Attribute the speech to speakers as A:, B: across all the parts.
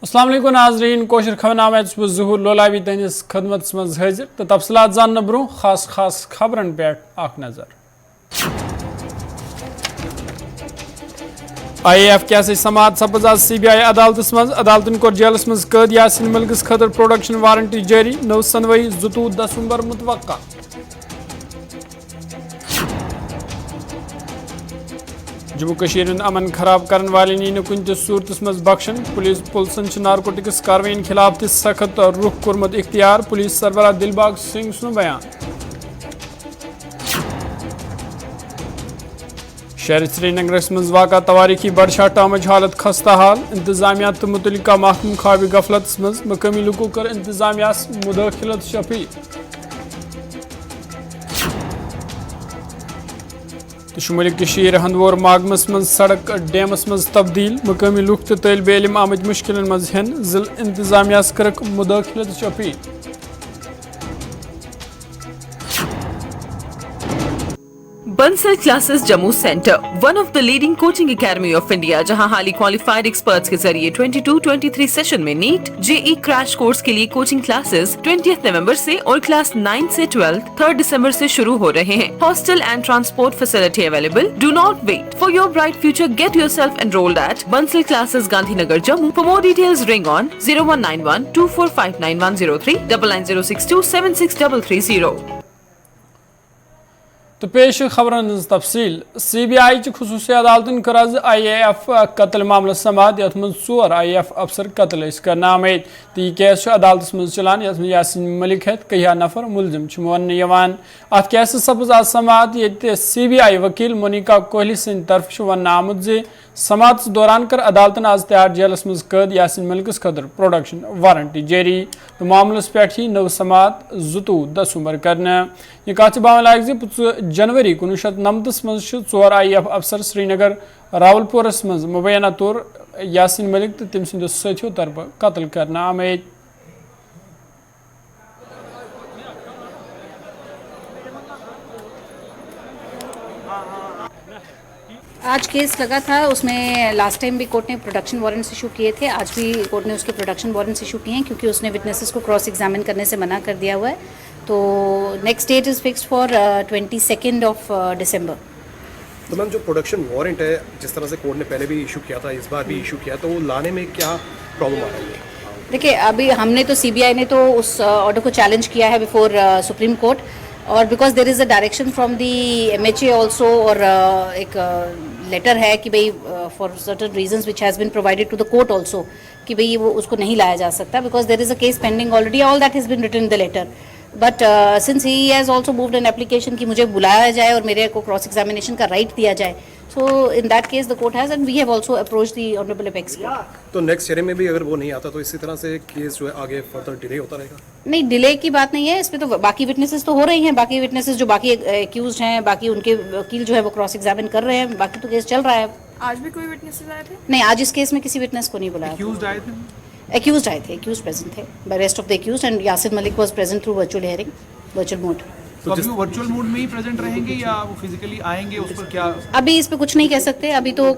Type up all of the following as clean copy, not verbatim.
A: अस्सलाम वालेकुम नाज़रीन कोशिश खबरनामे ज़हूर लोलावी तहस खदमत मज हाजिर तो तफसलात जानने ब्रो खास खबरन पे नजर IAF कैसे समात सपज आज CBI अदालत मज अदालतन कोर जेलस मज कैद यासिन मलिकस खतर प्रोडक्शन वारंटी जारी नव सनवई 22 दिसंबर मुतवक्का जम्मू कश्मीर अमन खराब करने वाले नी कुन सूरत मज बख्शन पुलिसन नारकोटिक्स कार्रवाइन खिलाफ सख्त रुख कोर्मुत इख्तियार पुलिस सरबराह दिलबाग सिंह सुन बयान शहर श्रीनगर मज वाक़ा तवारीखी बड़शाह टामच हालत खस्ता हाल इंतजामिया तो मुतलिका महकम ख्वाब गफलत मज मकामी लुको कर इंतजामिया मुदाखिलत शफी शुमाली कशीर हंदवोर मागमस मज सड़क डैमस मज तब्दील मकामी लुक तो तलब इलम आमद मुश्किल मज हन जिल इंतजामिया करक मुदाखिलत Shafi
B: Bansal Classes Jammu Center, one of the leading coaching academy of India, जहां हाली क्वालिफाइड एक्सपर्ट्स के जरिए 22-23 सेशन में नीट जेई क्रैश कोर्स के लिए कोचिंग क्लासेस 20 नवंबर से और क्लास 9 से 12 3 दिसंबर से शुरू हो रहे हैं। Hostel and transport facility available. Do not wait for your bright future. Get yourself enrolled at Bansal Classes, Gandhinagar, Jammu. For more details, ring on 0191 2459 9902 99062
A: तो पेश खबरन तफसील CBI खसूसी अदालतन कर IAF कत्ल मामला समात यथ मज 4 IAF अफसर कत्ल नाम तो यह केस अदालत मज चलान यथ यासिन मलिक हेत कहिया नफर मुलजिम वन अत केस सपज आज समात ये CBI वकील मोनिका कोहली सद तरफ वन आमुत जे समात दौरान कर अदालतन आज तैयार जेलस मज कैद यासिन मलिकस खतर प्रोडक्शन वारंटी जारी तो मामलस पे ही नव समात 22 दिसंबर करने यह कत बावन लायक जनवरी 1999 मज 4 IAF अफसर श्रीनगर रावलपुरस मज मुबैना तौर यासिन मलिक तो तम सदियों साथियों तरफ कत्ल करना आमद।
C: आज केस लगा था उसमें लास्ट टाइम भी कोर्ट ने प्रोडक्शन वारंट्स इशू किए थे, आज भी कोर्ट ने उसके प्रोडक्शन वारंट्स इशू किए हैं क्योंकि उसने विटनेसेस को क्रॉस एग्जामिन करने से मना कर दिया हुआ है। तो next that is fixed for 22 of December.
D: तो मैम जो प्रोडक्शन वारंट है जिस तरह से कोर्ट ने पहले भी इशू किया था इस बार भी इशू किया तो वो लाने में क्या प्रॉब्लम आ रही है?
C: देखिए अभी हमने तो CBI ने तो उस ऑर्डर को चैलेंज किया है बिफोर सुप्रीम कोर्ट और because there is a direction from the MHA also और एक लेटर है कि भाई for certain reasons which has been provided to the court also कि भाई वो उसको नहीं लाया जा सकता because there is a case pending already all that has been written in the letter but since he has also moved an application कि मुझे बुलाया जाए और मेरे को क्रॉस एग्जामिनेशन का राइट दिया जाए so in that case the court has and we have also approach the honourable apex court.
D: तो नेक्स्ट ईयर में भी अगर वो नहीं आता तो इसी तरह से केस जो है आगे फर्दर डिले होता रहेगा?
C: नहीं डिले की बात नहीं है, इस पे तो बाकी विटनेसेस तो हो रही हैं, बाकी विटनेसेस जो बाकी एक्यूज्ड हैं बाकी उनके वकील जो है वो क्रॉस एग्जामिन कर रहे हैं, बाकी तो केस चल रहा है।
E: आज भी कोई विटनेसेस आए थे?
C: नहीं आज इस केस में किसी विटनेस को नहीं बुलाया।
E: एक्यूज्ड आए थे?
C: एक्यूज्ड आए थे, एक्यूज्ड प्रेजेंट थे, the rest of the accused and Yasin Malik was present through virtual hearing, virtual mode.
E: तो अभी वो वर्चुअल मोड में ही प्रेजेंट रहेंगे या वो फिजिकली आएंगे, उस पर क्या?
C: अभी इस पे कुछ नहीं कह सकते, अभी तो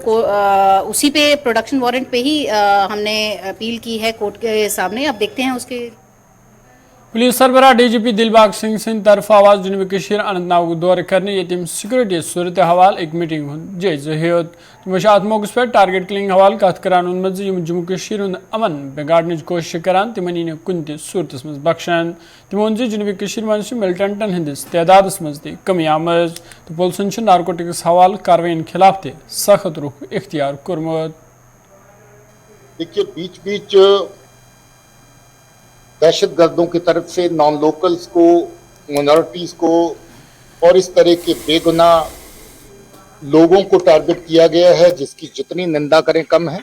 C: उसी पे प्रोडक्शन वारंट पे ही हमने अपील की है कोर्ट के सामने, अब देखते हैं उसके।
A: पुलिस सरबराह DGP दिलबाग सिंह सद तरफ आवाज जनूबी कश्मीर अनंतनाग दौर करने यम सिक्योरिटी सूरत हवाल एक मीटिंग हूँ जायजा हेत तमो अत मौके पे टारगेट किलिंग हवाल कत करान वोनमत जम्मू कश्मीर अमन बिगाड़ने कोशिश करान तिमन यी कुन सूरत मज बख्शन तमो वोन जनूबी कश्मीर मज मिलिटेंटन हंदिस तादाद मज कमी आमज तो पुलिसन नारकोटिक्स हवाल कार्रवाइन खिलाफ सख्त रुख इख्तियार कोर्मुत।
F: देखिए बीच बीच दहशत गर्दों की तरफ से नॉन लोकल्स को, माइनॉरिटीज़ को और इस तरह के बेगुनाह लोगों को टारगेट किया गया है जिसकी जितनी निंदा करें कम है।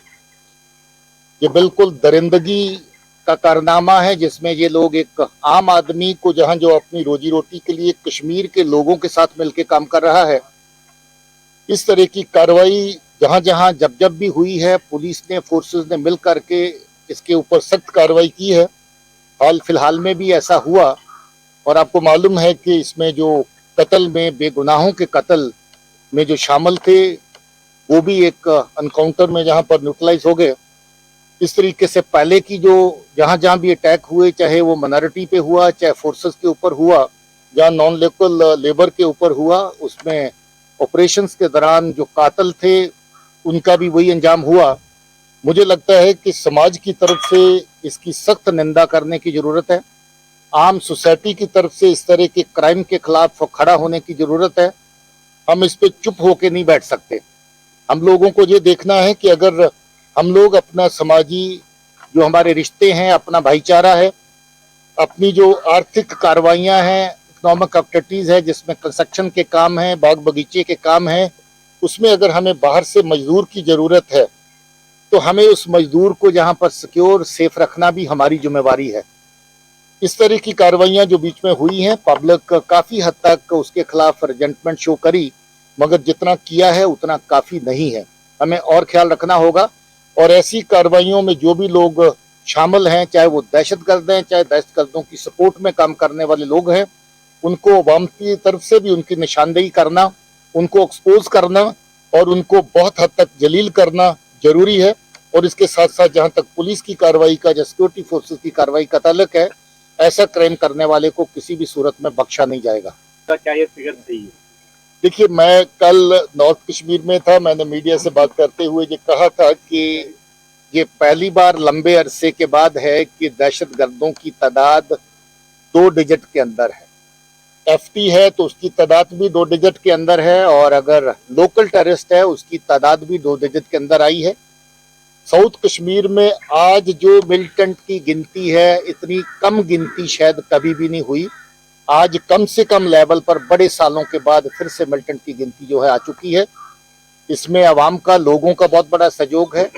F: ये बिल्कुल दरिंदगी का कारनामा है जिसमें ये लोग एक आम आदमी को जहां जो अपनी रोजी रोटी के लिए कश्मीर के लोगों के साथ मिलकर काम कर रहा है, इस तरह की कार्रवाई जहां जहां जब भी हुई है पुलिस ने, फोर्सेस ने मिल करके इसके ऊपर सख्त कार्रवाई की है। हाल फिलहाल में भी ऐसा हुआ और आपको मालूम है कि इसमें जो कत्ल में, बेगुनाहों के कत्ल में जो शामिल थे वो भी एक एनकाउंटर में जहां पर न्यूट्रलाइज हो गए। इस तरीके से पहले की जो जहां जहां भी अटैक हुए, चाहे वो माइनॉरिटी पे हुआ, चाहे फोर्सेस के ऊपर हुआ, जहां नॉन लोकल लेबर के ऊपर हुआ, उसमें ऑपरेशंस के दौरान जो कातिल थे उनका भी वही अंजाम हुआ। मुझे लगता है कि समाज की तरफ से इसकी सख्त निंदा करने की जरूरत है। आम सोसाइटी की तरफ से इस तरह के क्राइम के खिलाफ खड़ा होने की जरूरत है। हम इस पे चुप होके नहीं बैठ सकते। हम लोगों को ये देखना है कि अगर हम लोग अपना समाजी जो हमारे रिश्ते हैं, अपना भाईचारा है, अपनी जो आर्थिक कार्रवाइयां हैं, इकोनॉमिक एक्टिविटीज है, जिसमें कंस्ट्रक्शन के काम हैं, बाग बगीचे के काम हैं, उसमें अगर हमें बाहर से मजदूर की जरूरत है तो हमें उस मजदूर को जहां पर सिक्योर सेफ रखना भी हमारी जिम्मेवारी है। इस तरह की कार्रवाइयां जो बीच में हुई हैं, पब्लिक काफी हद तक उसके खिलाफ रिजेंटमेंट शो करी, मगर जितना किया है उतना काफी नहीं है। हमें और ख्याल रखना होगा और ऐसी कार्रवाइयों में जो भी लोग शामिल हैं, चाहे वो दहशतगर्द हैं, चाहे दहशतगर्दों की सपोर्ट में काम करने वाले लोग हैं, उनको अवाम की तरफ से भी उनकी निशानदेही करना, उनको एक्सपोज करना और उनको बहुत हद तक जलील करना जरूरी है। और इसके साथ साथ जहां तक पुलिस की कार्रवाई का या सिक्योरिटी फोर्सेस की कार्रवाई का ताल्लुक है, ऐसा क्राइम करने वाले को किसी भी सूरत में बख्शा नहीं जाएगा।
G: क्या ये फिगर सही है?
F: देखिए, मैं कल नॉर्थ कश्मीर में था, मैंने मीडिया से बात करते हुए ये कहा था कि ये पहली बार लंबे अरसे के बाद है कि दहशतगर्दों की तादाद 2 डिजिट के अंदर है। एफटी है तो उसकी तादाद भी 2 डिजिट के अंदर है, और अगर लोकल टेररिस्ट है उसकी तादाद भी 2 डिजिट के अंदर आई है। साउथ कश्मीर में आज जो मिलिटेंट की गिनती है, इतनी कम गिनती शायद कभी भी नहीं हुई। आज कम से कम लेवल पर बड़े सालों के बाद फिर से मिलिटेंट की गिनती जो है आ चुकी है। इसमें आवाम का, लोगों का बहुत बड़ा सहयोग है।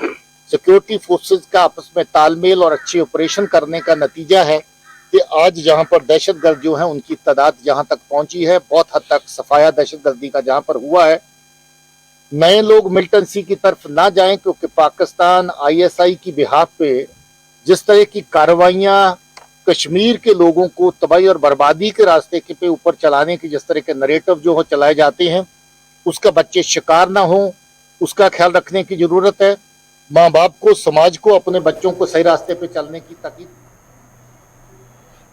F: सिक्योरिटी फोर्सेस का आपस में तालमेल और अच्छे ऑपरेशन करने का नतीजा है कि आज जहां पर दहशतगर्द जो हैं उनकी तादाद जहां तक पहुंची है, बहुत हद तक सफाया दहशतगर्दी का जहां पर हुआ है। नए लोग मिलिटेंसी की तरफ ना जाएं, क्योंकि पाकिस्तान आईएसआई की बिहाफ पे जिस तरह की कार्रवाइयां कश्मीर के लोगों को तबाही और बर्बादी के रास्ते के पे ऊपर चलाने की जिस तरह के नरेटिव जो हो चलाए जाते हैं, उसका बच्चे शिकार ना हो, उसका ख्याल रखने की जरूरत है। माँ बाप को, समाज को अपने बच्चों को सही रास्ते पे चलने की ताकीद।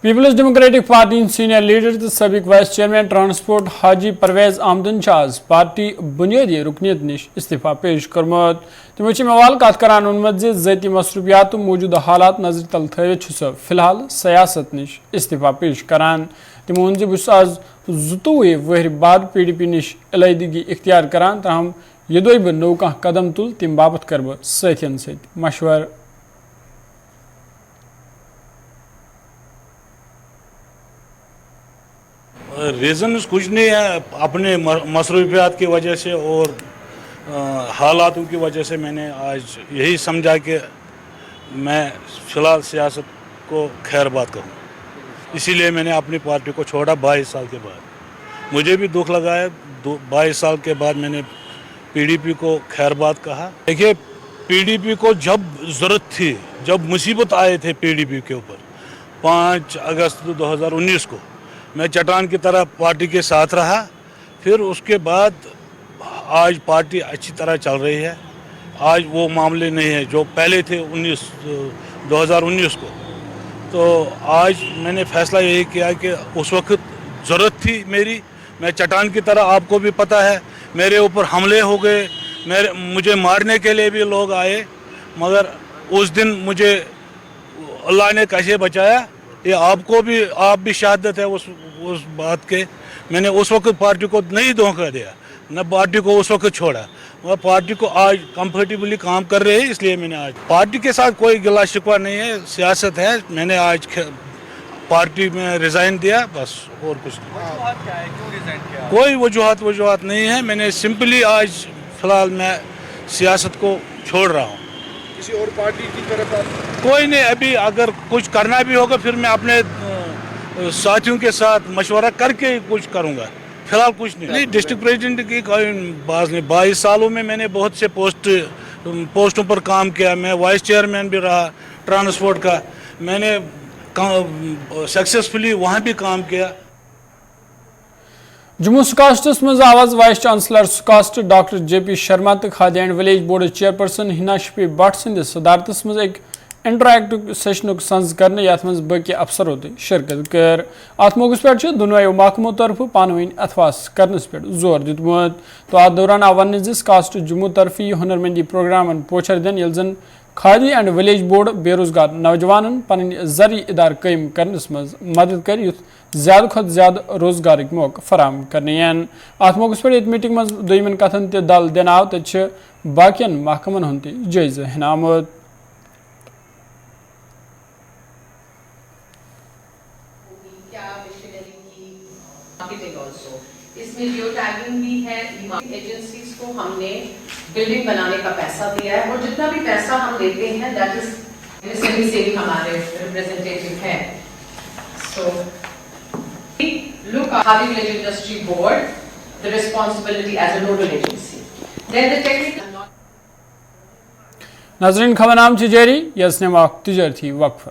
A: पीपल्स डेमोक्रेटिक पार्टी सीनियर लीडर तो सबक vice chairman transport Haji Parvez आमदन आज पार्टी बुनियादी रुकनीत निश इस्तीफा पेश कर्मुत। तमो मवाल कत करान वोनमुत ज़ाती मसरूफियात मौजूदा हालात नजर तल थवित फिलहाल सियासत निश इस्तीफा पेश करान। तमो वोन बस आज 22 वहर बाद PDP निश अलहदगी इख्तियार करान, तहम यदोई बह नौ कह कदम तुल तम बाबत कर बह सथियन सत मशवर।
H: रीज़न कुछ नहीं है, अपने मसरूफियात की वजह से और हालातों की वजह से मैंने आज यही समझा कि मैं फ़िलहाल सियासत को खैरबाद कहूँ, इसीलिए मैंने अपनी पार्टी को छोड़ा 22 साल के बाद। मुझे भी दुख लगा है, 22 साल के बाद मैंने PDP को खैरबाद कहा। देखिए, PDP को जब ज़रूरत थी, जब मुसीबत आए थे PDP के ऊपर 5 अगस्त 2019 को, मैं चट्टान की तरह पार्टी के साथ रहा। फिर उसके बाद आज पार्टी अच्छी तरह चल रही है। आज वो मामले नहीं है जो पहले थे 2019 को। तो आज मैंने फैसला यही किया कि उस वक्त ज़रूरत थी मेरी, मैं चट्टान की तरह, आपको भी पता है, मेरे ऊपर हमले हो गए, मुझे मारने के लिए भी लोग आए, मगर उस दिन मुझे अल्लाह ने कैसे बचाया ये आपको भी, आप भी शहादत है उस बात के। मैंने उस वक्त पार्टी को नहीं धोखा दिया, न पार्टी को उस वक्त छोड़ा, वह पार्टी को आज कंफर्टेबली काम कर रहे हैं। इसलिए मैंने आज पार्टी के साथ कोई गिला शिकवा नहीं है, सियासत है। मैंने आज पार्टी में रिज़ाइन दिया, बस, और कुछ नहीं। कोई वजूहत नहीं है। मैंने सिंपली आज फिलहाल मैं सियासत को छोड़ रहा हूँ।
D: किसी और पार्टी की तरफ
H: कोई नहीं, अभी अगर कुछ करना भी होगा फिर मैं अपने साथियों के साथ मशवरा करके कुछ करूँगा, फिलहाल कुछ नहीं। डिस्ट्रिक्ट प्रेसिडेंट की कोई बात नहीं। 22 सालों में मैंने बहुत से पोस्टों पर काम किया। मैं वाइस चेयरमैन भी रहा ट्रांसपोर्ट का, मैंने सक्सेसफुली वहाँ भी काम किया।
A: جموں سکاسٹس مز آواز vice chancellor SKUAST doctor J پی شرما تو khadi and village board chairperson ہنا شفی بٹ سندس صدارتس مز ایک انٹریکٹو سیشن سنز کرنے یت مز باقی افسروں تہ شرکت کر ات موقع پہ دونویں محکموں طرف پانوین اتواس کرنس پہ زور دتمت تو ات دوران آو ون سکاسٹ جموں طرف یہ ہنرمندی پروگرامن پوچھر دن یل زن کھادی اینڈ ولیج بورڈ بے روزگار نوجوان پن زرعی ادار قائم کرنس مز مدد کر زیادہ کھت زیادہ روزگار موقع فراہم کرنے ات موقع پہ میٹنگ مز دویمن کتن تہ دل دن آو تو باقین محکمن ہند تہ جائزہ ہن آمت
B: اس میں جیو ٹیگنگ بھی ہے ایجنسیز کو ہم نے بلڈنگ بنانے کا پیسہ دیا ہے اور جتنا بھی پیسہ ہم دیتے ہیں دیٹ از سے بھی ہمارے ریپریزنٹیٹیو ہیں سو look at Khadi Village Industry Board, the responsibility as a nodal agency. Then the technical.
A: ناظرین خبر نام جاری یس نما تجارتی وقفہ